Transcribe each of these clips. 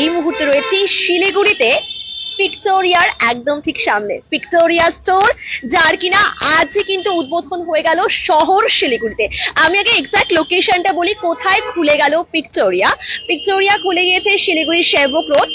এই মুহূর্তে রয়েছি শিলিগুড়িতে ভিক্টোরিয়ার একদম ঠিক সামনে ভিক্টোরিয়া স্টোর, যার কিনা আজ কিন্তু উদ্বোধন হয়ে গেল শহর শিলিগুড়িতে। আমি আগে এক্সাক্ট লোকেশনটা বলি, কোথায় খুলে গেল ভিক্টোরিয়া খুলে গিয়েছে শিলিগুড়ি সেবক road,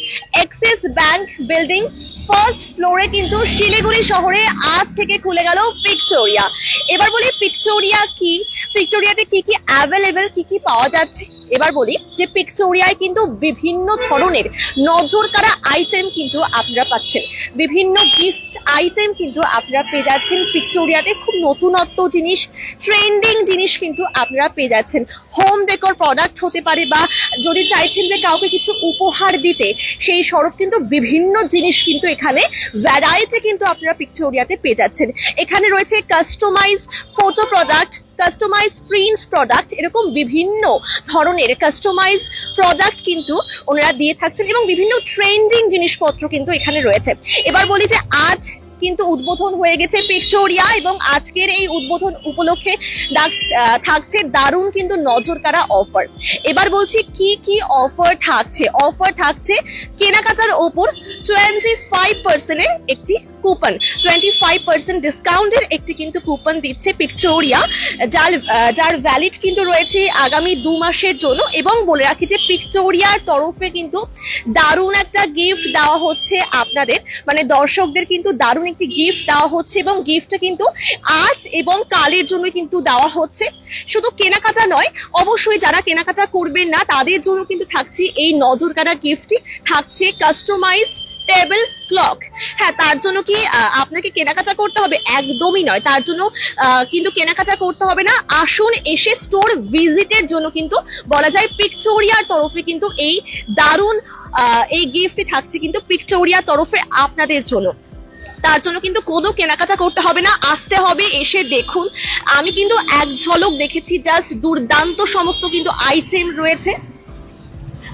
axis bank building first ফ্লোরে কিন্তু শিলিগুড়ি শহরে আজ থেকে খুলে গেল ভিক্টোরিয়া। এবার বলি ভিক্টোরিয়াতে কি কি অ্যাভেলেবেল, কি কি পাওয়া যাচ্ছে। এবার বলি যে ভিক্টোরিয়ায় কিন্তু বিভিন্ন ধরনের নজর কাড়া আইটেম কিন্তু আপনারা পাচ্ছেন, বিভিন্ন গিফট আইটেম কিন্তু আপনারা পেয়ে যাচ্ছেন ভিক্টোরিয়াতে। খুব নতুনত্ব জিনিস, ট্রেন্ডিং জিনিস কিন্তু আপনারা পেয়ে যাচ্ছেন। হোম ডেকোর প্রোডাক্ট হতে পারে, বা যদি চাইছেন যে কাউকে কিছু উপহার দিতে, সেই স্বরূপ কিন্তু বিভিন্ন জিনিস কিন্তু এখানে ভ্যারাইটি কিন্তু আপনারা ভিক্টোরিয়াতে পেয়ে যাচ্ছেন। এখানে রয়েছে customise photo product, customise print product, এরকম বিভিন্ন ধরনের কাস্টমাইজ প্রোডাক্ট কিন্তু ওনারা দিয়ে থাকছেন, এবং বিভিন্ন ট্রেন্ডিং জিনিসপত্র কিন্তু এখানে রয়েছে। এবার বলি যে আজ কিন্তু উদ্বোধন হয়ে গেছে ভিক্টোরিয়া, এবং আজকের এই উদ্বোধন উপলক্ষে থাকছে দারুণ কিন্তু নজর কাড়া অফার। এবার বলছি কি কি অফার থাকছে কেনাকাটার ওপর 25% এর একটি কুপন, 25% ডিসকাউন্টের একটি কিন্তু কুপন দিচ্ছে ভিক্টোরিয়া, যার ভ্যালিড কিন্তু রয়েছে আগামী 2 মাসের জন্য। এবং বলে রাখি যে ভিক্টোরিয়ার তরফে কিন্তু দারুণ একটা গিফট দেওয়া হচ্ছে আপনাদের, মানে দর্শকদের কিন্তু দারুণ একটি গিফট দেওয়া হচ্ছে, এবং গিফটটা কিন্তু আজ এবং কালের জন্য কিন্তু দেওয়া হচ্ছে। শুধু কেনাকাটা নয়, অবশ্যই যারা কেনাকাটা করবেন না তাদের জন্য কিন্তু থাকছে এই নজর কাড়া গিফটটি, থাকছে কাস্টমাইজ টেবিল ক্লক। হ্যাঁ, তার জন্য কি আপনাকে কেনাকাটা করতে হবে? একদমই নয়, তার জন্য কিন্তু কেনাকাটা করতে হবে না। আসুন, এসে স্টোর ভিজিটের জন্য কিন্তু বলা যায় ভিক্টোরিয়ার তরফে কিন্তু এই দারুণ এই গিফটটি থাকছে কিন্তু ভিক্টোরিয়ার তরফে আপনাদের জন্য। তার জন্য কিন্তু কোনো কেনাকাটা করতে হবে না, আসতে হবে, এসে দেখুন। আমি কিন্তু এক ঝলক দেখেছি, জাস্ট দুর্দান্ত সমস্ত কিন্তু আইটেম রয়েছে।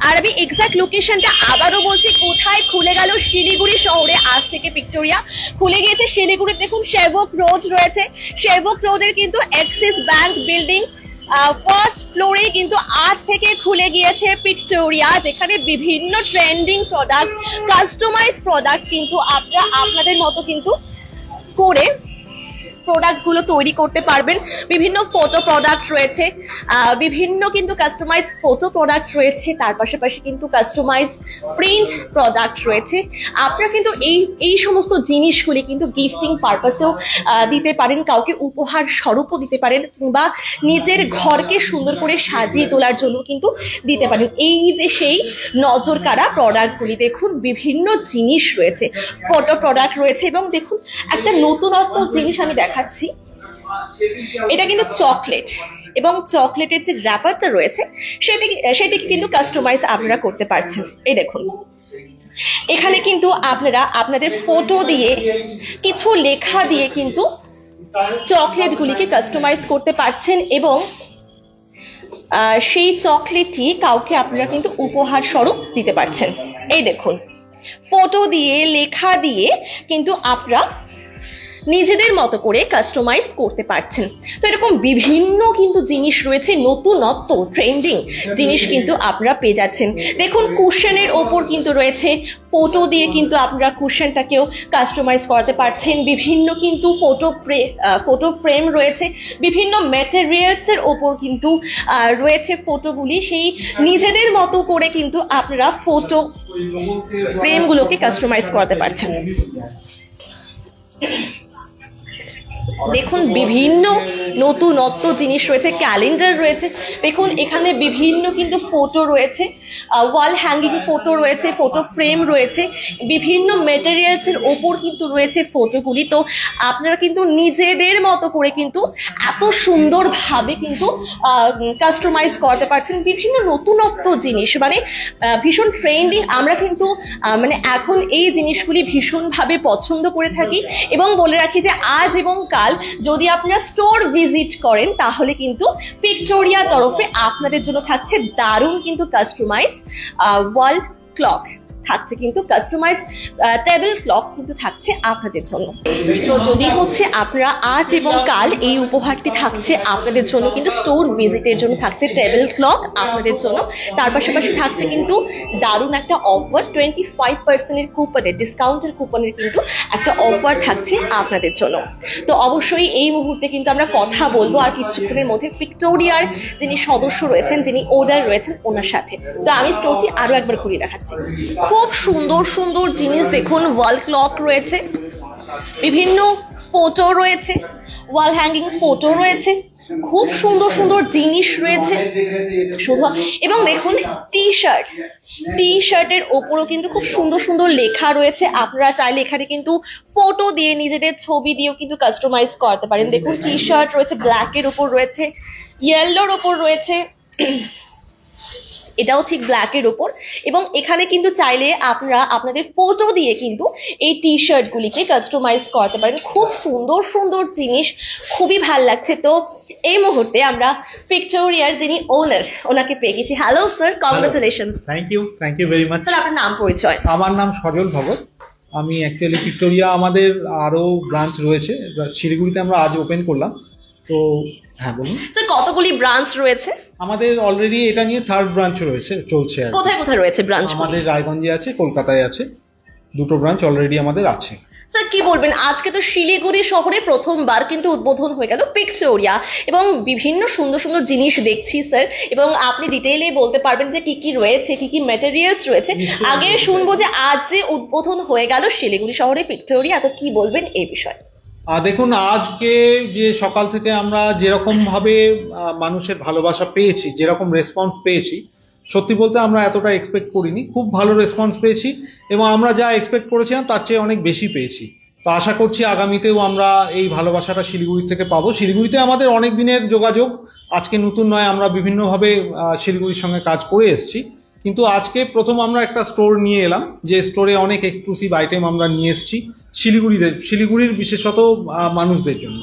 আর আমি এক্সাক্ট লোকেশনটা আবারও বলছি, কোথায় খুলে গেল শিলিগুড়ি শহরে আজ থেকে ভিক্টোরিয়া খুলে গিয়েছে শিলিগুড়ি। দেখুন সেবক রোড রয়েছে, সেবক রোডের কিন্তু এক্সিস ব্যাংক বিল্ডিং ফার্স্ট ফ্লোরে কিন্তু আজ থেকে খুলে গিয়েছে ভিক্টোরিয়া, যেখানে বিভিন্ন ট্রেন্ডিং প্রোডাক্ট, কাস্টমাইজ প্রোডাক্ট কিন্তু আপনারা আপনাদের মতো কিন্তু করে প্রোডাক্ট গুলো তৈরি করতে পারবেন। বিভিন্ন ফটো প্রোডাক্ট রয়েছে, বিভিন্ন কিন্তু কাস্টমাইজ ফটো প্রোডাক্ট রয়েছে, তার পাশাপাশি কিন্তু কাস্টমাইজ প্রিন্ট প্রোডাক্ট রয়েছে। আপনারা কিন্তু এই সমস্ত জিনিসগুলি কিন্তু গিফটিং পারপাসেও দিতে পারেন, কাউকে উপহার স্বরূপও দিতে পারেন, বা নিজের ঘরকে সুন্দর করে সাজিয়ে তোলার জন্য কিন্তু দিতে পারেন। এই যে সেই নজর কাড়া প্রোডাক্টগুলি, দেখুন বিভিন্ন জিনিস রয়েছে, ফটো প্রোডাক্ট রয়েছে, এবং দেখুন একটা নতুনত্ব জিনিস আমি দেখাচ্ছি। এটা কিন্তু চকলেট, এবং চকলেটের যে র্যাপারটা রয়েছে সেটি কিন্তু কাস্টমাইজ আপনারা করতে পারছেন। এই দেখুন, এখানে কিন্তু আপনারা আপনাদের ফটো দিয়ে, কিছু লেখা দিয়ে কিন্তু চকলেট গুলিকে কাস্টমাইজ করতে পারছেন, এবং সেই চকলেটটি কাউকে আপনারা কিন্তু উপহার স্বরূপ দিতে পারছেন। এই দেখুন, ফটো দিয়ে, লেখা দিয়ে কিন্তু আপনারা নিজেদের মতো করে কাস্টমাইজ করতে পারছেন। তো এরকম বিভিন্ন কিন্তু জিনিস রয়েছে, নতুনত্ব ট্রেন্ডিং জিনিস কিন্তু আপনারা পেয়ে যাচ্ছেন। দেখুন, কুশনের ওপর কিন্তু রয়েছে, ফটো দিয়ে কিন্তু আপনারা কুশনটাকেও কাস্টমাইজ করাতে পারছেন। বিভিন্ন কিন্তু ফটো ফ্রেম রয়েছে, বিভিন্ন ম্যাটেরিয়ালস এর ওপর কিন্তু রয়েছে ফটোগুলি, সেই নিজেদের মতো করে কিন্তু আপনারা ফটো ফ্রেমগুলোকে কাস্টমাইজ করাতে পারছেন। দেখুন, বিভিন্ন নতুনত্ব জিনিস রয়েছে, ক্যালেন্ডার রয়েছে। দেখুন, এখানে বিভিন্ন কিন্তু ফটো রয়েছে, ওয়াল হ্যাঙ্গিং ফটো রয়েছে, ফটো ফ্রেম রয়েছে, বিভিন্ন মেটেরিয়ালস এর ওপর কিন্তু রয়েছে ফটোগুলি। তো আপনারা কিন্তু নিজেদের মতো করে কিন্তু এত সুন্দরভাবে কিন্তু কাস্টমাইজ করতে পারছেন। বিভিন্ন নতুনত্ব জিনিস, মানে ভীষণ ট্রেন্ডিং। আমরা কিন্তু মানে এখন এই জিনিসগুলি ভীষণভাবে পছন্দ করে থাকি, এবং বলে রাখি যে আজ এবং কাল যদি আপনারা স্টোর ভিজিট করেন, তাহলে কিন্তু ভিক্টোরিয়া তরফে আপনাদের জন্য থাকছে দারুণ কিন্তু কাস্টমাইজ ওয়াল ক্লক। থাকছে কিন্তু কাস্টমাইজ টেবিল ক্লক কিন্তু থাকছে আপনাদের জন্য। তো যদি হচ্ছে আপনারা আজ এবং কাল এই উপহারটি থাকছে আপনাদের জন্য, কিন্তু স্টোর ভিজিটের জন্য থাকছে টেবিল ক্লক আপনাদের জন্য। তার পাশাপাশি থাকছে কিন্তু দারুণ একটা অফার, 25% কুপনের ডিসকাউন্টের কুপনের কিন্তু একটা অফার থাকছে আপনাদের জন্য। তো অবশ্যই এই মুহূর্তে কিন্তু আমরা কথা বলবো আর কিছুক্ষণের মধ্যে ভিক্টোরিয়ার যিনি সদস্য রয়েছেন, যিনি ওনার রয়েছেন, ওনার সাথে। তো আমি স্টোরটি আরো একবার ঘুরিয়ে দেখাচ্ছি। খুব সুন্দর সুন্দর জিনিস দেখুন, ওয়াল ক্লক রয়েছে, বিভিন্ন ফটো রয়েছে, ওয়াল হ্যাঙ্গিং ফটো রয়েছে, খুব সুন্দর সুন্দর জিনিস রয়েছে শুধু। এবং দেখুন টি শার্টের ওপরও কিন্তু খুব সুন্দর সুন্দর লেখা রয়েছে। আপনারা চাইলে এখানে কিন্তু ফটো দিয়ে নিজেদের ছবি দিয়েও কিন্তু কাস্টমাইজ করতে পারেন। দেখুন টি শার্ট রয়েছে, ব্ল্যাকের ওপর রয়েছে, ইয়েলোর ওপর রয়েছে, এটাও ঠিক ব্ল্যাকের ওপর। এবং এখানে কিন্তু চাইলে আপনারা আপনাদের ফটো দিয়ে কিন্তু এই টি শার্ট গুলিকে কাস্টমাইজ করতে পারেন। খুব সুন্দর সুন্দর জিনিস, খুবই ভালো লাগছে। তো এই মুহূর্তে আমরা ভিক্টোরিয়ার যিনি ওনার, ওনাকে পেয়ে গেছি। Hello sir, congratulations. Thank you very much. Sir আপনার নাম পরিচয়? আমার নাম সজল ভগত। আমি অ্যাকচুয়ালি ভিক্টোরিয়া, আমাদের আরো ব্রাঞ্চ রয়েছে, শিলিগুড়িতে আমরা আজ ওপেন করলাম। তো হ্যাঁ বলুন স্যার, কতগুলি ব্রাঞ্চ রয়েছে? আমাদের অলরেডি এটা নিয়ে 3rd ব্রাঞ্চ রয়েছে, চলছে। কোথায় কোথায় রয়েছে ব্রাঞ্চ? আমাদের রায়গঞ্জে আছে, কলকাতায় আছে, 2টো ব্রাঞ্চ অলরেডি আমাদের আছে। স্যার কি বলবেন, আজকে তো শিলিগুড়ি শহরে প্রথমবার কিন্তু উদ্বোধন হয়ে গেল ভিক্টোরিয়া, এবং বিভিন্ন সুন্দর সুন্দর জিনিস দেখছি স্যার, এবং আপনি ডিটেইলে বলতে পারবেন যে কি কি রয়েছে, কি কি ম্যাটেরিয়ালস রয়েছে। আগে শুনবো যে আজ যে উদ্বোধন হয়ে গেল শিলিগুড়ি শহরে ভিক্টোরিয়া, তো কি বলবেন এই বিষয়ে? দেখুন, আজকে যে সকাল থেকে আমরা যেরকম ভাবে মানুষের ভালোবাসা পেয়েছি, যেরকম রেসপন্স পেয়েছি, সত্যি বলতে আমরা এতটা এক্সপেক্ট করিনি। খুব ভালো রেসপন্স পেয়েছি এবং আমরা যা এক্সপেক্ট করেছিলাম তার চেয়ে অনেক বেশি পেয়েছি। তো আশা করছি আগামীতেও আমরা এই ভালোবাসাটা শিলিগুড়ি থেকে পাবো। শিলিগুড়িতে আমাদের অনেক দিনের যোগাযোগ, আজকে নতুন নয়, আমরা বিভিন্নভাবে শিলিগুড়ির সঙ্গে কাজ করে এসেছি। কিন্তু আজকে প্রথম আমরা একটা স্টোর নিয়ে এলাম, যে স্টোরে অনেক এক্সক্লুসিভ আইটেম আমরা নিয়ে এসেছি শিলিগুড়ির বিশেষত মানুষদের জন্য।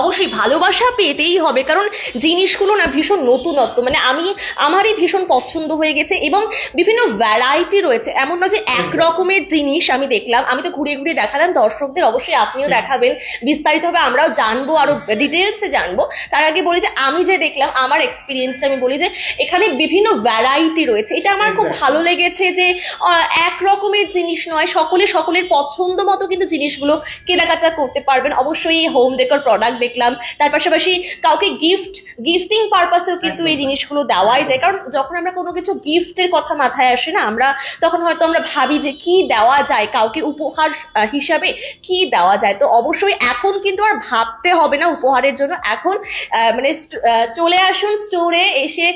অবশ্যই ভালোবাসা পেতেই হবে, কারণ জিনিসগুলো না ভীষণ নতুনত্ব, মানে আমারই ভীষণ পছন্দ হয়ে গেছে, এবং বিভিন্ন ভ্যারাইটি রয়েছে। এমন না যে এক রকমের জিনিস আমি দেখলাম, আমি তো ঘুরে ঘুরে দেখালাম দর্শকদের, অবশ্যই আপনিও দেখাবেন, বিস্তারিতভাবে আমরাও জানবো, আরো ডিটেলসে জানবো। তার আগে বলি যে আমি যে দেখলাম, আমার এক্সপিরিয়েন্সটা আমি বলি যে এখানে বিভিন্ন ভ্যারাইটি রয়েছে। এটা আমার খুব ভালো লেগেছে যে এক রকমের জিনিস নয়, সকলের পছন্দ মতো কিন্তু জিনিসগুলো কেনাকাটা করতে পারবেন। অবশ্যই হোম ডেকোর প্রোডাক্ট দেখলাম, তার পাশাপাশি কাউকে গিফটিং পারপাসেও কিন্তু এই জিনিসগুলো দেওয়াই যায়। কারণ যখন আমরা কোনো কিছু গিফটের কথা মাথায় আসে না, তখন হয়তো আমরা ভাবি যে কি দেওয়া যায়, কাউকে উপহার হিসাবে কি দেওয়া যায়। তো অবশ্যই এখন কিন্তু আর ভাবতে হবে না উপহারের জন্য, এখন মানে চলে আসুন স্টোরে, এসে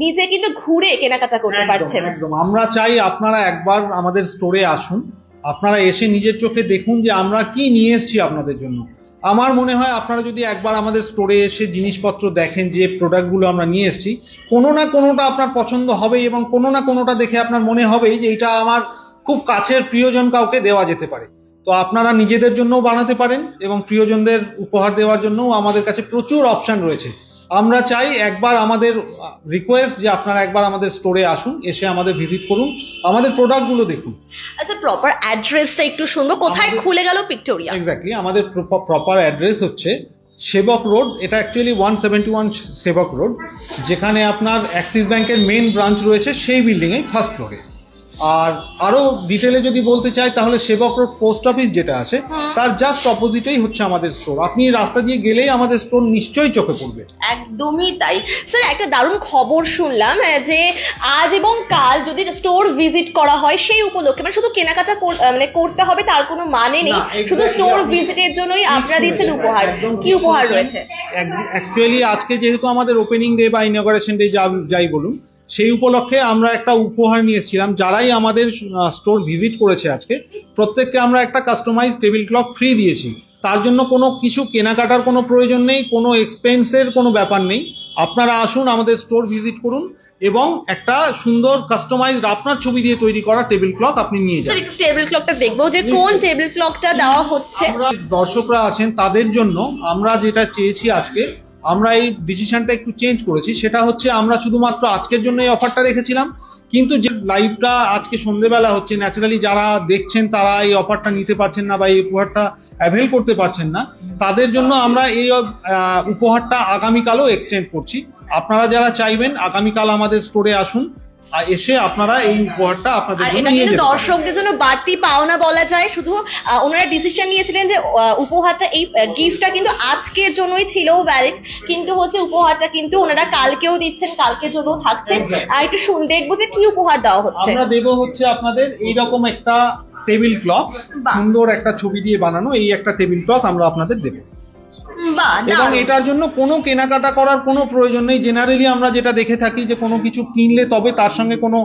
নিজে কিন্তু ঘুরে কেনাকাটা করতে পারছেন। একদম, আমরা চাই আপনারা একবার আমাদের স্টোরে আসুন, আপনারা এসে নিজের চোখে দেখুন যে আমরা কি নিয়ে এসেছি আপনাদের জন্য। আমার মনে হয় আপনারা যদি একবার আমাদের স্টোরে এসে জিনিসপত্র দেখেন, যে প্রোডাক্টগুলো আমরা নিয়ে এসেছি, কোনো না কোনোটা আপনার পছন্দ হবে, এবং কোনো না কোনোটা দেখে আপনার মনে হবে যে এটা আমার খুব কাছের প্রিয়জন কাউকে দেওয়া যেতে পারে। তো আপনারা নিজেদের জন্যও বানাতে পারেন, এবং প্রিয়জনদের উপহার দেওয়ার জন্যও আমাদের কাছে প্রচুর অপশন রয়েছে। আমরা চাই একবার, আমাদের রিকোয়েস্ট যে আপনারা একবার আমাদের স্টোরে আসুন, এসে আমাদের ভিজিট করুন, আমাদের প্রোডাক্টগুলো দেখুন। আচ্ছা, প্রপার অ্যাড্রেসটা একটু শুনবো, কোথায় খুলে গেল ভিক্টোরিয়া? এক্স্যাক্টলি, আমাদের প্রপার অ্যাড্রেস হচ্ছে সেবক রোড। এটা অ্যাকচুয়ালি 171 সেবক রোড, যেখানে আপনার অ্যাক্সিস ব্যাংকের মেইন ব্রাঞ্চ রয়েছে, সেই বিল্ডিং এ 1st ফ্লোরে। আর আরো ডিটেলে যদি বলতে চাই, তাহলে সেবক রোড পোস্ট অফিস যেটা আছে, তার জাস্ট অপোজিটেই হচ্ছে আমাদের স্টোর। আপনি রাস্তা দিয়ে গেলেই আমাদের স্টোর নিশ্চয়ই চোখে পড়বে। একদমই তাই স্যার। একটা দারুণ খবর শুনলাম যে আজ এবং কাল যদি স্টোর ভিজিট করা হয়, সেই উপলক্ষে মানে শুধু কেনাকাটা মানে করতে হবে তার কোনো মানে নেই, শুধু স্টোর ভিজিটের জন্যই আপনারা দিচ্ছেন উপহার। কি উপহার রয়েছে? অ্যাকচুয়ালি আজকে যেহেতু আমাদের ওপেনিং ডে বা ইনঅগারেশন ডে যাই বলুন, সেই উপলক্ষে আমরা একটা উপহার নিয়ে এসেছিলাম। যারাই আমাদের স্টোর ভিজিট করেছে আজকে, প্রত্যেককে আমরা একটা কাস্টমাইজ টেবিল ক্লক ফ্রি দিয়েছি। তার জন্য কোনো কিছু কেনাকাটার কোনো প্রয়োজন নেই, কোনো এক্সপেন্সের কোনো ব্যাপার নেই। আপনারা আসুন, আমাদের স্টোর ভিজিট করুন, এবং একটা সুন্দর কাস্টমাইজড আপনার ছবি দিয়ে তৈরি করা টেবিল ক্লক আপনি নিয়ে যান। একটু টেবিল ক্লকটা দেখবো যে কোন টেবিল ক্লকটা দেওয়া হচ্ছে। আমরা দর্শকরা আছেন তাদের জন্য আমরা যেটা চেয়েছি আজকে, আমরা এই ডিসিশনটা একটু চেঞ্জ করেছি। সেটা হচ্ছে, আমরা শুধুমাত্র আজকের জন্য এই অফারটা রেখেছিলাম, কিন্তু যে লাইভটা আজকে সন্ধ্যেবেলা হচ্ছে, ন্যাচারালি যারা দেখছেন তারা এই অফারটা নিতে পারছেন না বা এই উপহারটা অ্যাভেল করতে পারছেন না, তাদের জন্য আমরা এই উপহারটা আগামীকালও এক্সটেন্ড করছি। আপনারা যারা চাইবেন আগামীকাল আমাদের স্টোরে আসুন, আর এসে আপনারা এই উপহারটা আপনাদের জন্য নিয়ে যেতে পারেন। দর্শকদের জন্য বাড়তি পাওনা বলা যায়, শুধু ওনারা ডিসিশন নিয়েছিলেন যে উপহারটা, এই গিফটটা কিন্তু আজকের জন্যই ছিল ভ্যালিড, কিন্তু হচ্ছে উপহারটা কিন্তু ওনারা কালকেও দিচ্ছেন, কালকের জন্য থাকছে। আর একটু দেখবো যে কি উপহার দেওয়া হচ্ছে। আমরা দেবো হচ্ছে আপনাদের এইরকম একটা টেবিল ক্লথ, সুন্দর একটা ছবি দিয়ে বানানো এই একটা টেবিল ক্লথ আমরা আপনাদের দেবো। এবং এটার জন্য কোনো কেনাকাটা করার কোনো প্রয়োজন নেই। জেনারেলি আমরা যেটা দেখে থাকি যে কোনো কিছু কিনলে তবে তার সঙ্গে কোনো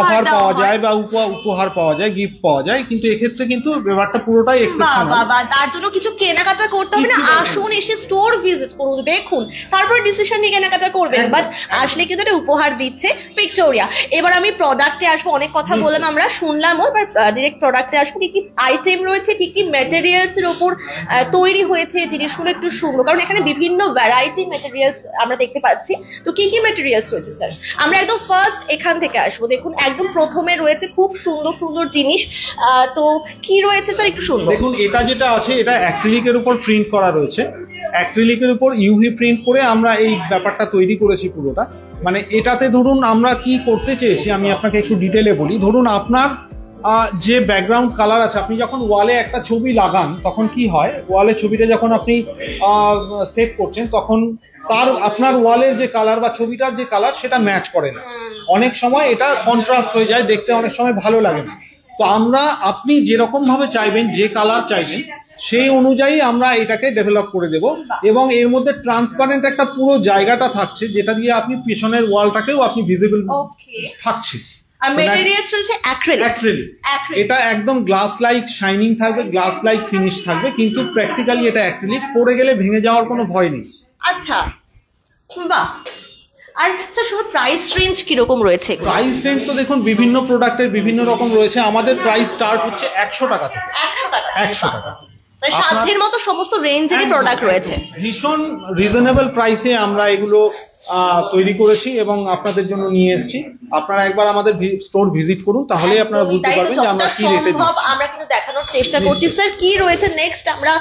অফার পাওয়া যায় বা উপহার পাওয়া যায়, গিফট পাওয়া যায়, কিন্তু এক্ষেত্রে কিন্তু ব্যাপারটা পুরোটাই এক্সেপশনাল। তার জন্য কিছু কেনাকাটা করতে হবে না, আসুন এসে স্টোর ভিজিট করুন, দেখুন, তারপর ডিসিশন নিয়ে কেনাকাটা করবেন। বাট আসলে কিন্তু এটা উপহার দিচ্ছে ভিক্টোরিয়া। এবার আমি প্রোডাক্টে আসবো, অনেক কথা বললাম, আমরা শুনলামও, এবার ডিরেক্ট প্রোডাক্টে আসবো। কি কি আইটেম রয়েছে, কি কি ম্যাটেরিয়ালস এর উপর তৈরি হয়েছে জিনিসগুলো একটু শুনবো, কারণ এখানে বিভিন্ন ভ্যারাইটি ম্যাটেরিয়ালস আমরা দেখতে পাচ্ছি। তো কি কি ম্যাটেরিয়ালস রয়েছে স্যার? আমরা একদম ফার্স্ট এখান থেকে আসবো। দেখুন একদম প্রথমে রয়েছে খুব সুন্দর সুন্দর জিনিস। তো কি রয়েছে স্যার একটু শুনবো। দেখুন এটা যেটা আছে এটা অ্যাক্রিলিকের উপর প্রিন্ট করা রয়েছে, অ্যাক্রিলিকের উপর ইউভি প্রিন্ট করে আমরা এই ব্যাপারটা তৈরি করেছি পুরোটা। মানে এটাতে ধরুন আমরা কি করতে চেয়েছি আমি আপনাকে একটু ডিটেলে বলি। ধরুন আপনার যে ব্যাকগ্রাউন্ড কালার আছে, আপনি যখন ওয়ালে একটা ছবি লাগান তখন কি হয়, ওয়ালে ছবিটা যখন আপনি সেট করছেন তখন তার আপনার ওয়ালের যে কালার বা ছবিটার যে কালার সেটা ম্যাচ করে না, অনেক সময় এটা কন্ট্রাস্ট হয়ে যায়, দেখতে অনেক সময় ভালো লাগে না। তো আমরা আপনি যেরকম ভাবে চাইবেন, যে কালার চাইবেন সেই অনুযায়ী আমরা এটাকে ডেভেলপ করে দেব। এবং এর মধ্যে ট্রান্সপারেন্ট একটা পুরো জায়গাটা থাকছে, যেটা দিয়ে আপনি পিছনের ওয়ালটাকেও আপনি ভিজিবল থাকছে। আর ম্যাটেরিয়ালস রয়েছে অ্যাক্রিলিক। এটা একদম গ্লাস লাইক শাইনিং থাকবে, গ্লাস লাইক ফিনিশ থাকবে, কিন্তু প্র্যাকটিক্যালি এটা অ্যাক্রিলিক, পড়ে গেলে ভেঙে যাওয়ার কোনো ভয় নেই। আচ্ছা, বাহ। আর স্যার শুধু প্রাইস রেঞ্জ কিরকম রয়েছে? প্রাইস রেঞ্জ তো দেখুন বিভিন্ন প্রোডাক্টের বিভিন্ন রকম রয়েছে। আমাদের প্রাইস স্টার্ট হচ্ছে 100 টাকা থেকে। 100 টাকা সাধ্যের মতো সমস্ত রেঞ্জেরই প্রোডাক্ট রয়েছে। ভীষণ রিজনেবল প্রাইসে আমরা এগুলো তৈরি করেছি এবং আপনাদের জন্য নিয়ে এসেছি। আপনারা একবার আমাদের স্টোর ভিজিট করুন, তাহলে আপনারা বুঝতে পারবেন যে আমরা কি রেটে দিচ্ছি। আমরা কিন্তু দেখানোর চেষ্টা করছি। স্যার কি রয়েছে নেক্সট? আমরা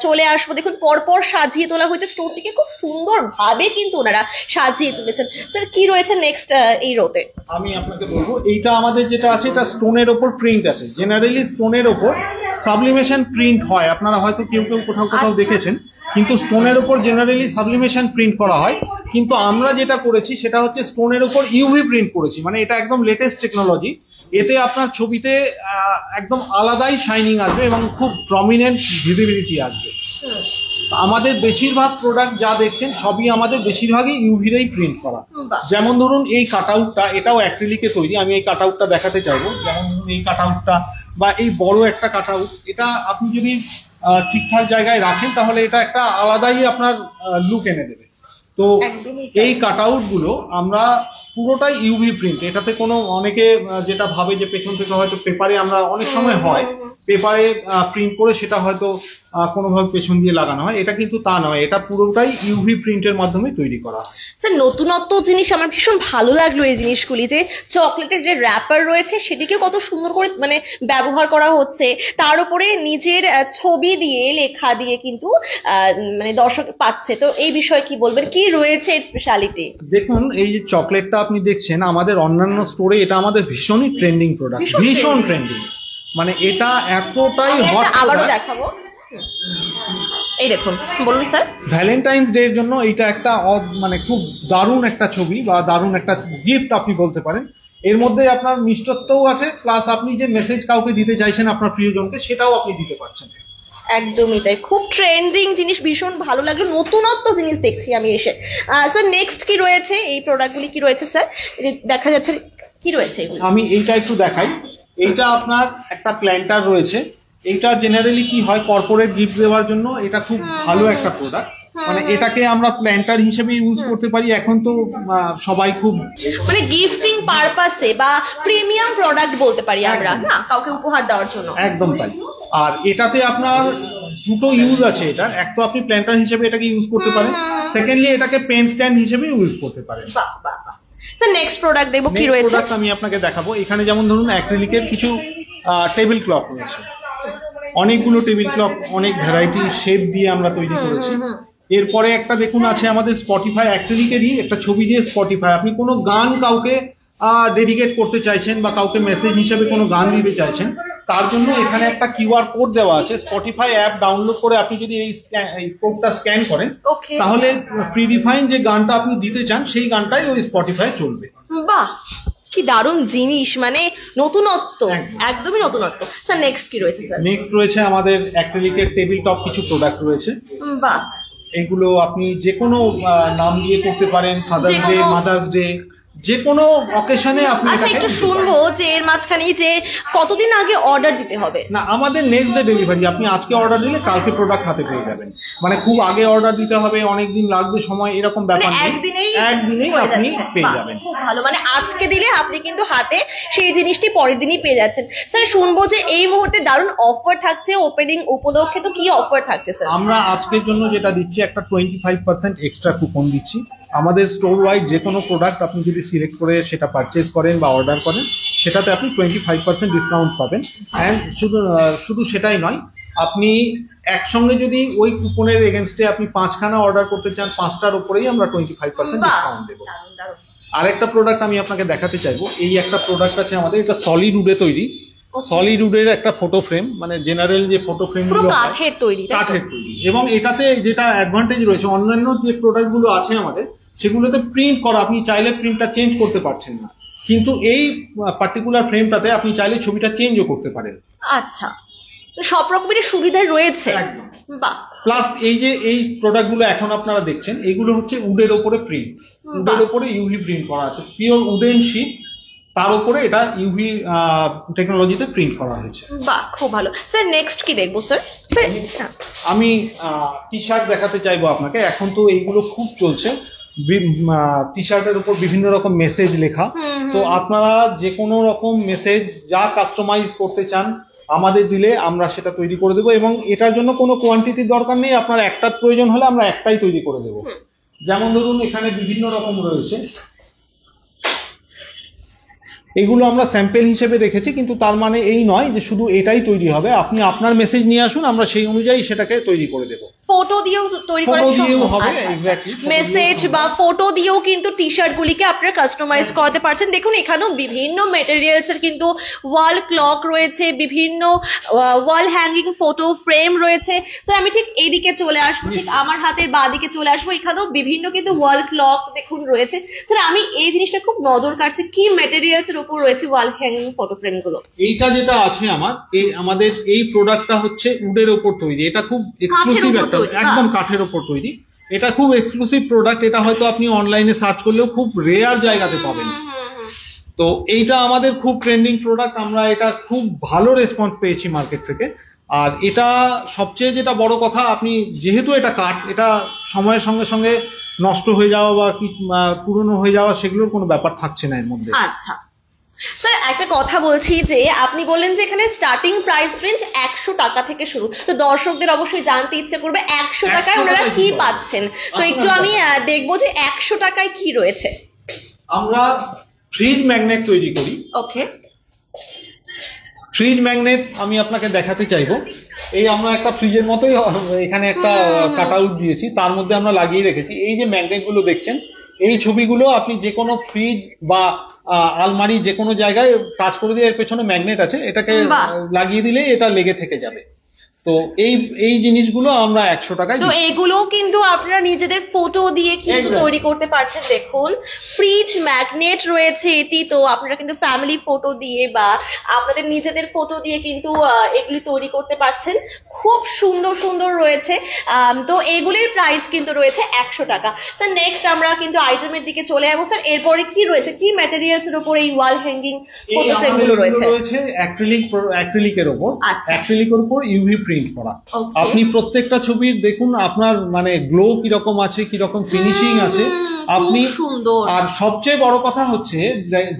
চলে আসবো। দেখুন পরপর সাজিয়ে তোলা হয়েছে স্টোরটিকে, খুব সুন্দর ভাবে কিন্তু ওনারা সাজিয়ে তুলেছেন। স্যার কি রয়েছে নেক্সট এই রোতে? আমি আপনাকে বলবো, এইটা আমাদের যেটা আছে এটা স্টোনের ওপর প্রিন্ট আছে। জেনারেলি স্টোনের ওপর সাবলিমেশন প্রিন্ট হয়, আপনারা হয়তো কেউ কেউ কোথাও দেখেছেন, কিন্তু স্টোনের উপর জেনারেলি সাবলিমেশন প্রিন্ট করা হয়। কিন্তু আমরা যেটা করেছি সেটা হচ্ছে স্টোনের উপর ইউভি প্রিন্ট করেছি। মানে এটা একদম লেটেস্ট টেকনোলজি। এতে আপনার ছবিতে একদম আলাদাই শাইনিং আসবে এবং খুব প্রমিনেন্ট ভিজিবিলিটি আসবে। আমাদের বেশিরভাগ প্রোডাক্ট যা দেখছেন সবই আমাদের বেশিরভাগই ইউভিতেই প্রিন্ট করা। যেমন ধরুন এই কাটআউটটা, এটাও অ্যাক্রিলিকে তৈরি। আমি এই কাটআউটটা দেখাতে চাইবো। যেমন ধরুন এই কাটআউটটা বা এই বড় একটা কাটআউট, এটা আপনি যদি ঠিকঠাক জায়গায় রাখেন তাহলে এটা একটা আলাদাই আপনার লুক এনে দেবে। তো এই কাটআউট গুলো আমরা পুরোটাই ইউভি প্রিন্ট। এটাতে কোনো অনেকে যেটা ভাবে যে পেছন থেকে হয়তো পেপারে, আমরা অনেক সময় হয় পেপারে প্রিন্ট করে সেটা হয়তো কোনোভাবে পেছন দিয়ে লাগানো হয়, এটা কিন্তু তা নয়, এটা পুরোটাই ইউভি প্রিন্টের মাধ্যমে তৈরি করা হয়। স্যার নতুনত্ব জিনিস আমার ভীষণ ভালো লাগলো এই জিনিসগুলি, যে চকলেটের যে র্যাপার রয়েছে সেটিকে কত সুন্দর করে মানে ব্যবহার করা হচ্ছে, তার উপরে নিজের ছবি দিয়ে লেখা দিয়ে কিন্তু মানে দর্শক পাচ্ছে। তো এই বিষয়ে কি বলবেন, কি রয়েছে এর স্পেশালিটি? দেখুন এই যে চকলেটটা আপনি দেখছেন আমাদের অন্যান্য স্টোরে এটা আমাদের ভীষণই ট্রেন্ডিং প্রোডাক্ট, ভীষণ ট্রেন্ডিং। মানে এটা এতটাই হট। আবারও দেখাবো, এই দেখুন, বলুন স্যার। ভ্যালেন্টাইন্স ডে এর জন্য এটা একটা মানে খুব দারুণ একটা ছবি বা দারুণ একটা গিফট আপনি বলতে পারেন। এর মধ্যে আপনার মিষ্টত্বও আছে, প্লাস আপনি যে মেসেজ কাউকে দিতে চাইছেন আপনার প্রিয়জনকে, সেটাও আপনি দিতে পারছেন। একদমই তাই, খুব ট্রেন্ডিং জিনিস, ভীষণ ভালো লাগলো, নতুনত্ব জিনিস দেখছি আমি এসে। স্যার নেক্সট কি রয়েছে, এই প্রোডাক্টগুলি কি রয়েছে স্যার? দেখা যাচ্ছে কি রয়েছে এগুলো? আমি এইটা একটু দেখাই। এইটা আপনার একটা প্ল্যান্টার রয়েছে। এইটা জেনারেলি কি হয়, কর্পোরেট গিফট দেওয়ার জন্য এটা খুব ভালো একটা প্রোডাক্ট। মানে এটাকে আমরা প্ল্যান্টার হিসেবে ইউজ করতে পারি। এখন তো সবাই খুব মানে গিফটিং পারপাসে বা প্রিমিয়াম প্রোডাক্ট বলতে পারি আমরা, না কাউকে উপহার দেওয়ার জন্য। একদম তাই। আর এটাতে আপনার দুটো ইউজ আছে। এটা এক তো আপনি প্ল্যান্টার হিসেবে এটাকে ইউজ করতে পারেন, সেকেন্ডলি এটাকে পেন স্ট্যান্ড হিসেবে ইউজ করতে পারেন। বাহ বাহ বাহ, স্যার নেক্সট প্রোডাক্ট দেখবো কি নেক্সট রয়েছে। প্রোডাক্ট আমি আপনাকে দেখাবো। এখানে যেমন ধরুন অ্যাক্রিলিকের কিছু টেবিল ক্লক রয়েছে, অনেকগুলো টেবিল ক্লক, অনেক ভ্যারাইটি শেপ দিয়ে আমরা তৈরি করেছি। এরপরে একটা দেখুন আছে আমাদের স্পটিফাই, অ্যাক্রিলিকেরই একটা ছবি দিয়ে স্পটিফাই। আপনি কোনো গান কাউকে ডেডিকেট করতে চাইছেন বা কাউকে মেসেজ হিসেবে কোনো গান দিতে চাইছেন, তার জন্য এখানে একটা কিউআর কোড দেওয়া আছে। স্পটিফাই অ্যাপ ডাউনলোড করে আপনি যদি এই কোডটা স্ক্যান করেন, তাহলে প্রিডিফাইন যে গানটা আপনি দিতে চান সেই গানটাই ওই স্পটিফাই চলবে। বাহ, কি দারুণ জিনিস, মানে নতুনত্ব, একদমই নতুনত্ব। স্যার নেক্সট কি রয়েছে স্যার? নেক্সট রয়েছে আমাদের অ্যাক্রিলিকের টেবিল টপ কিছু প্রোডাক্ট রয়েছে। বাহ, এগুলো আপনি যে কোনো নাম দিয়ে করতে পারেন, ফাদার্স ডে, মাদার্স ডে, যে কোনো অকেশনে আপনি আচ্ছা এটাকে একটু শুনবো যে এর মাঝখানেই যে কতদিন আগে অর্ডার দিতে হবে? না, আমাদের নেক্সট ডে ডেলিভারি। আপনি আজকে অর্ডার দিলে কালকে প্রোডাক্ট হাতে পেয়ে যাবেন। মানে খুব আগে অর্ডার দিতে হবে, অনেক দিন লাগবে সময়, এরকম ব্যাপার নেই, একদিনেই আপনি পেয়ে যাবেন। খুব ভালো, মানে আজকে দিলে আপনি কিন্তু হাতে সেই জিনিসটি পরের দিনই পেয়ে যাচ্ছেন। স্যার শুনবো যে এই মুহূর্তে দারুণ অফার থাকছে ওপেনিং উপলক্ষে, তো কি অফার থাকছে স্যার? আমরা আজকের জন্য যেটা দিচ্ছি, একটা 25% এক্সট্রা কুপন দিচ্ছি। আমাদের স্টোর ওয়াইড যে কোনো প্রোডাক্ট আপনি যদি সিলেক্ট করে সেটা পারচেজ করেন বা অর্ডার করেন, সেটাতে আপনি 25% ডিসকাউন্ট পাবেন। অ্যান্ড শুধু সেটাই নয়, আপনি একসঙ্গে যদি ওই কুপনের এগেনস্টে আপনি 5খানা অর্ডার করতে চান, 5টার উপরেই আমরা 25% ডিসকাউন্ট দেবো। আরেকটা প্রোডাক্ট আমি আপনাকে দেখাতে চাইবো। এই একটা প্রোডাক্ট আছে আমাদের, এটা সলিড উডে তৈরি। সলিড উডের একটা ফটো ফ্রেম, মানে জেনারেল যে ফটো ফ্রেম গুলো কাঠের তৈরি, এবং এটাতে যেটা অ্যাডভান্টেজ রয়েছে, অন্যান্য যে প্রোডাক্ট গুলো আছে আমাদের সেগুলোতে প্রিন্ট করা, আপনি চাইলে প্রিন্টটা চেঞ্জ করতে পারছেন না, কিন্তু এই পার্টিকুলার ফ্রেমটাতে আপনি চাইলে ছবিটা চেঞ্জও করতে পারেন। আচ্ছা, সব রকমের সুবিধা রয়েছে। বাহ, প্লাস এই প্রোডাক্ট গুলো এখন আপনারা দেখছেন, এগুলো হচ্ছে উডের ওপরে প্রিন্ট, উডের ওপরে ইউভি প্রিন্ট করা আছে, পিওর উডেন শীট, তার উপরে এটা ইউভি টেকনোলজিতে প্রিন্ট করা হয়েছে। বাহ, খুব ভালো। স্যার নেক্সট কি দেখবো স্যার? আমি টি শার্ট দেখাতে চাইবো আপনাকে। এখন তো এইগুলো খুব চলছে, টি শার্টের উপর বিভিন্ন রকম মেসেজ লেখা। তো আপনারা যে কোনো রকম মেসেজ যা কাস্টমাইজ করতে চান আমাদের দিলে আমরা সেটা তৈরি করে দেবো, এবং এটার জন্য কোনো কোয়ান্টিটির দরকার নেই। আপনার একটার প্রয়োজন হলে আমরা একটাই তৈরি করে দেবো। যেমন ধরুন এখানে বিভিন্ন রকম রয়েছে, এগুলো আমরা স্যাম্পল হিসেবে রেখেছি, কিন্তু তার মানে এই নয় যে শুধু এটাই তৈরি হবে। আপনি আপনার মেসেজ নিয়ে আসুন, আমরা সেই অনুযায়ী সেটাকে তৈরি করে দেবো। ফটো দিয়েও তৈরি করা হবে, এক্স্যাক্টলি মেসেজ বা ফটো দিয়েও কিন্তু টি শার্ট গুলিকে আপনারা কাস্টমাইজ করাতে পারছেন। দেখুন এখানেও বিভিন্ন মেটেরিয়ালস এর কিন্তু ওয়াল ক্লক রয়েছে, বিভিন্ন ওয়াল হ্যাঙ্গিং ফটো ফ্রেম রয়েছে। স্যার আমি ঠিক এইদিকে চলে আসবো, ঠিক আমার হাতের বাঁ দিকে চলে আসবো। এখানেও বিভিন্ন কিন্তু ওয়াল ক্লক দেখুন রয়েছে। স্যার আমি এই জিনিসটা খুব নজর কাটছে, কি মেটেরিয়ালস এর উপর রয়েছে ওয়াল হ্যাঙ্গিং ফটো ফ্রেম গুলো? এইটা যেটা আছে আমাদের এই প্রোডাক্টটা হচ্ছে উডের ওপর তৈরি। এটা খুব এক্সক্লুসিভ একটা, একদম কাঠের ওপর তৈরি। এটা খুব এক্সক্লুসিভ প্রোডাক্ট। এটা হয়তো আপনি অনলাইনে সার্চ করলেও খুব রেয়ার জায়গাতে পাবেন। তো এইটা আমাদের খুব ট্রেন্ডিং প্রোডাক্ট। আমরা এটা খুব ভালো রেসপন্স পেয়েছি মার্কেট থেকে। আর এটা সবচেয়ে যেটা বড় কথা, আপনি যেহেতু এটা কাঠ, এটা সময়ের সঙ্গে সঙ্গে নষ্ট হয়ে যাওয়া বা পুরনো হয়ে যাওয়া সেগুলোর কোনো ব্যাপার থাকছে না এর মধ্যে। আচ্ছা স্যার একটা কথা বলছি যে আপনি বললেন যে এখানে স্টার্টিং প্রাইস রেঞ্জ 100 টাকা থেকে শুরু, তো দর্শকদের অবশ্যই জানতে ইচ্ছে করবে 100 টাকায় ওনারা কি পাচ্ছেন। তো একটু আমি দেখবো যে 100 টাকায় কি রয়েছে। আমরা ফ্রিজ ম্যাগনেট তৈরি করি। ওকে, ফ্রিজ ম্যাগনেট আমি আপনাকে দেখাতে চাইবো। এই আমরা একটা ফ্রিজের মতোই এখানে একটা কাট আউট দিয়েছি, তার মধ্যে আমরা লাগিয়ে রেখেছি এই যে ম্যাগনেট গুলো দেখছেন। এই ছবিগুলো আপনি যে কোনো ফ্রিজ বা আলমারি যে কোনো জায়গায় টাচ করে দিয়ে এর পেছনে ম্যাগনেট আছে, এটাকে লাগিয়ে দিলে এটা লেগে থেকে যাবে। তো এই জিনিসগুলো আমরা 100 টাকায়। তো এগুলো কিন্তু আপনারা নিজেদের ফটো দিয়ে কিন্তু তৈরি করতে পারছেন। দেখুন ফ্রিজ ম্যাগনেট রয়েছে এটি, তো আপনারা কিন্তু ফ্যামিলি ফটো দিয়ে বা আপনাদের নিজেদের ফটো দিয়ে কিন্তু এগুলি তৈরি করতে পারছেন। খুব সুন্দর সুন্দর রয়েছে। তো এগুলির প্রাইস কিন্তু রয়েছে 100 টাকা। স্যার নেক্সট আমরা কিন্তু আইটেমের দিকে চলে যাবো। স্যার এরপরে কি রয়েছে, কি ম্যাটেরিয়ালস এর উপর এই ওয়াল হ্যাঙ্গিং ফটো ফ্রেম গুলো রয়েছে? অ্যাক্রিলিকের উপর, অ্যাক্রিলিকের উপর ইউভি প্রিন্ট করা। আপনি প্রত্যেকটা ছবির দেখুন আপনার মানে গ্লো কিরকম আছে, কিরকম ফিনিশিং আছে, আপনি সুন্দর। আর সবচেয়ে বড় কথা হচ্ছে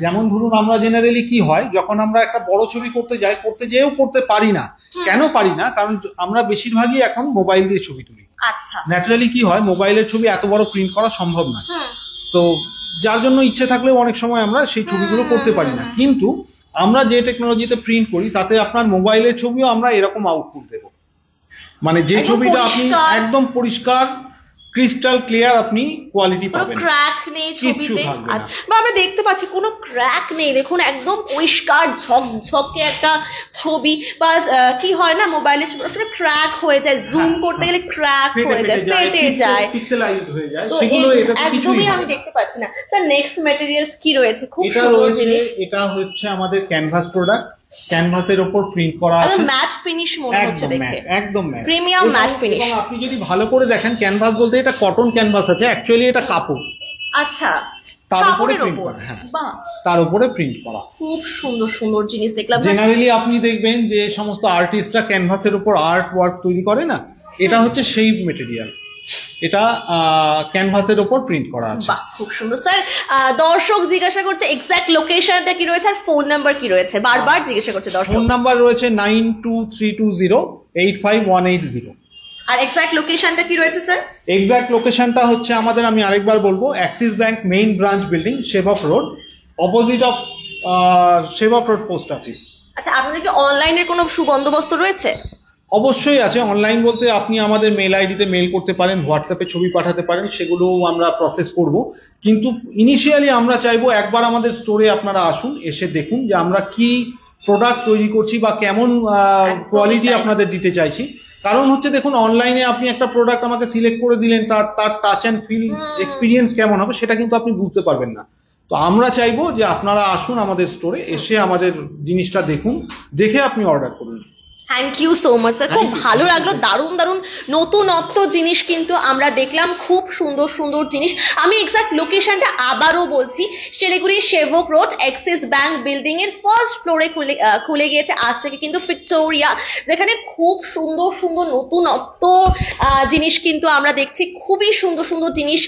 যেমন ধরুন আমরা জেনারেলি কি হয়, যখন আমরা একটা বড় ছবি করতে যাই, করতে যেও করতে পারি না। কেন পারি না? কারণ আমরা বেশিরভাগই এখন মোবাইল দিয়ে ছবি তুলি। আচ্ছা, ন্যাচারালি কি হয়, মোবাইলের ছবি এত বড় প্রিন্ট করা সম্ভব নয়। তো যার জন্য ইচ্ছে থাকলেও অনেক সময় আমরা সেই ছবিগুলো করতে পারি না, কিন্তু আমরা যে টেকনোলজিতে প্রিন্ট করি তাতে আপনার মোবাইলের ছবিও আমরা এরকম আউটপুট দেবো, মানে যে একদম ছবিটা আপনি পরিষ্কার। একদম পরিষ্কার ক্রিস্টাল ক্লিয়ার আপনি কোয়ালিটি কোনো পাবেন, ক্র্যাক নেই কিচ্ছু ছবিতে। থাকবে না। আচ্ছা, বা আমরা দেখতে পাচ্ছি কোনো ক্র্যাক নেই, দেখুন একদম পরিষ্কার ঝকঝকে একটা ছবি। বা কি হয় না মোবাইলে ক্র্যাক হয়ে যায়, জুম করতে গেলে ক্র্যাক হয়ে যায়, ফেটে যায়, পিক্সেলাইজড হয়ে যায়, তো সেগুলো এটা কিছুই একদমই হবে আমি না। দেখতে পাচ্ছি না। স্যার নেক্সট ম্যাটেরিয়ালস কি রয়েছে? খুব এটা সুন্দর রয়েছে, জিনিস, এটা হচ্ছে আমাদের ক্যানভাস প্রোডাক্ট, ক্যানভাসের উপর প্রিন্ট করা আছে, একদম ম্যাট ফিনিশ মনে হচ্ছে একদম দেখে, ম্যাট, একদম ম্যাট, প্রিমিয়াম ম্যাট ফিনিশ। এবং আপনি যদি ভালো করে দেখেন ক্যানভাস বলতে এটা কটন ক্যানভাস আছে, অ্যাকচুয়ালি এটা কাপড়, আচ্ছা, তার উপরে কাপড়ের প্রিন্ট উপর, করা, হ্যাঁ বাহ তার উপরে প্রিন্ট করা। খুব সুন্দর সুন্দর জিনিস দেখলাম। জেনারেলি আপনি দেখবেন যে সমস্ত আর্টিস্টরা ক্যানভাসের উপর আর্ট ওয়ার্ক তৈরি করে না, এটা হচ্ছে সেই মেটেরিয়াল, এটা ক্যানভাসের উপর প্রিন্ট করা আছে। বাহ খুব সুন্দর। স্যার দর্শক জিজ্ঞাসা করছে এক্সাক্ট লোকেশনটা কি রয়েছে আর ফোন নাম্বার কি রয়েছে, বারবার জিজ্ঞাসা করছে দর্শক। ফোন নাম্বার রয়েছে 9232085180। আর এক্সাক্ট লোকেশনটা কি রয়েছে স্যার? এক্সাক্ট লোকেশনটা হচ্ছে আমাদের, আমি আরেকবার বলবো, Axis bank main branch building, সেবক রোড, অপোজিট অফ সেবক রোড পোস্ট অফিস। আচ্ছা, আপনাদের কি অনলাইনের কোনো সুবন্দোবস্ত রয়েছে? অবশ্যই আছে। অনলাইন বলতে আপনি আমাদের মেল আইডিতে মেল করতে পারেন, হোয়াটসঅ্যাপে ছবি পাঠাতে পারেন, সেগুলো আমরা প্রসেস করব, কিন্তু ইনিশিয়ালি আমরা চাইবো একবার আমাদের স্টোরে আপনারা আসুন, এসে দেখুন যে আমরা কি প্রোডাক্ট তৈরি করছি বা কেমন কোয়ালিটি তাই। আপনাদের দিতে চাইছি। কারণ হচ্ছে দেখুন, অনলাইনে আপনি একটা প্রোডাক্ট আমাকে সিলেক্ট করে দিলেন, তার টাচ অ্যান্ড ফিল এক্সপিরিয়েন্স কেমন হবে সেটা কিন্তু আপনি বুঝতে পারবেন না। তো আমরা চাইবো যে আপনারা আসুন আমাদের স্টোরে, এসে আমাদের জিনিসটা দেখুন, দেখে আপনি অর্ডার করুন। Thank you so much sir, খুব Thank you. ভালো লাগলো, দারুণ দারুণ নতুনত্ব জিনিস কিন্তু আমরা দেখলাম, খুব সুন্দর সুন্দর জিনিস। আমি এক্সাক্ট লোকেশনটা আবারও বলছি, শিলিগুড়ি সেবক রোড অ্যাক্সিস ব্যাংক বিল্ডিং এর ফার্স্ট ফ্লোরে খুলে গিয়েছে আজ থেকে কিন্তু পিক্টোরিয়া, যেখানে খুব সুন্দর সুন্দর নতুনত্ব জিনিস কিন্তু আমরা দেখছি, খুবই সুন্দর সুন্দর জিনিস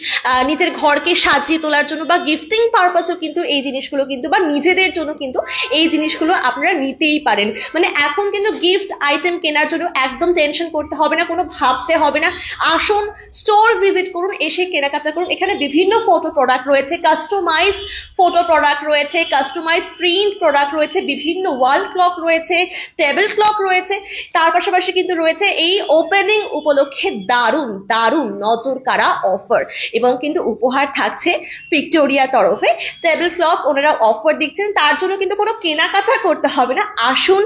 নিজের ঘরকে সাজিয়ে তোলার জন্য বা গিফটিং পারপাসও কিন্তু এই জিনিসগুলো কিন্তু, বা নিজেদের জন্য কিন্তু এই জিনিসগুলো আপনারা নিতেই পারেন। মানে এখন কিন্তু গিফট আইটেম কেনার জন্য একদম টেনশন করতে হবে না, কোনো ভাবতে হবে না। আসুন, স্টোর ভিজিট করুন, এসে কেনাকাটা করুন। এখানে বিভিন্ন ফটো প্রোডাক্ট রয়েছে, কাস্টমাইজ ফটো প্রোডাক্ট রয়েছে, কাস্টমাইজ প্রিন্ট প্রোডাক্ট রয়েছে, বিভিন্ন ওয়াল ক্লক রয়েছে, টেবিল ক্লক রয়েছে, তার পাশাপাশি কিন্তু রয়েছে এই ওপেনিং উপলক্ষে দারুণ দারুণ নজর কাড়া অফার, এবং কিন্তু উপহার থাকছে ভিক্টোরিয়া তরফে। টেবিল ক্লক ওনারা অফার দিচ্ছেন, তার জন্য কিন্তু কোনো কেনাকাটা করতে হবে না। আসুন,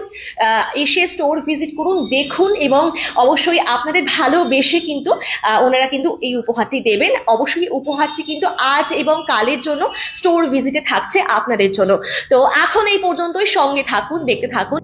এসে স্টোর ভিজিট করুন, দেখুন, এবং অবশ্যই আপনাদের ভালোবেসে কিন্তু ওনারা কিন্তু এই উপহারটি দেবেন। অবশ্যই উপহারটি কিন্তু আজ এবং কালের জন্য স্টোর ভিজিটে থাকছে আপনাদের জন্য। তো এখন এই পর্যন্তই, সঙ্গে থাকুন, দেখতে থাকুন।